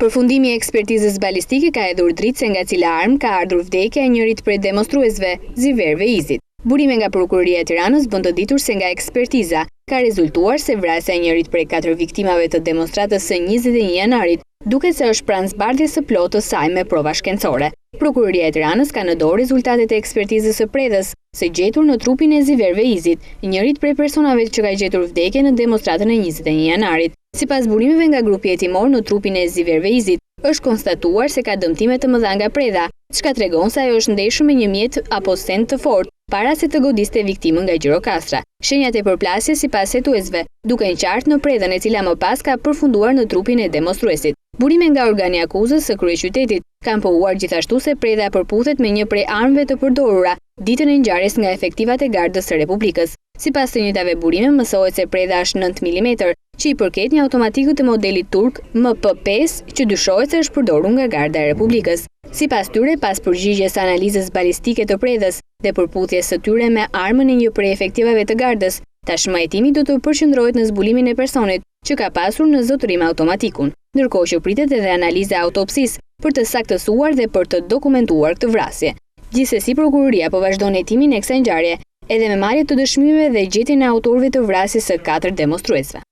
Përfundimi i ekspertizës balistike ka hedhur dritë se nga cila armë ka ardhur vdekja e njërit prej demonstruesve, Ziverve Izit. Burime nga Prokuroria e Tiranës bën të ditur se nga ekspertiza ka rezultuar se vrasja e njërit prej 4 viktimave të demonstratës së 21 janarit duket se është pranë zbardhjes së plotë të saj me prova shkencore. Prokuroria e Tiranës ka në dorë rezultatet e ekspertizës së predhës së gjetur në trupin e Ziverve Izit, njërit prej personave që ka gjetur vdekje në demonstratën e 21 janarit. Sipas burimeve nga grupi hetimor në trupin e Ziverve Izit, është konstatuar se ka dëmtime të mëdha nga predha, çka tregon se ajo është ndeshur me një mjet apo stent të fortë para se të godiste viktimën nga Gjirokastra. Shenjat e përplasjes sipas hetuesve duken qartë në predhën e cila më pas ka përfunduar në trupin e demonstruesit. Burime nga organi akuzës së kryeqytetit kanë pohuar gjithashtu se predha përputhet me një prej armëve të përdorura ditën e ngjarjes nga efektivat e Gardës së Republikës. Sipas të njëjtave burime mësohet se predha është 9 mm, që i përket një automatikut të modelit turk MP5 që dyshohet se është përdorur nga Garda e Republikës. Sipas tyre, pas përgjigjes së analizës balistike të predhës dhe përputhjes së tyre me armën e një prej efektivave të Gardës, tashmë hetimi do të përqendrohet në zbulimin e personit që ka pasur në zotërim automatikun, ndërkohë që pritet edhe analiza e autopsisë për të saktësuar dhe për të dokumentuar këtë vrasje. Gjithsesi, prokuroria po vazhdon hetimin e kësaj ngjarje, edhe me marrje të dëshmimeve dhe gjetjen e autorëve të vrasjes së 4 demonstruesve.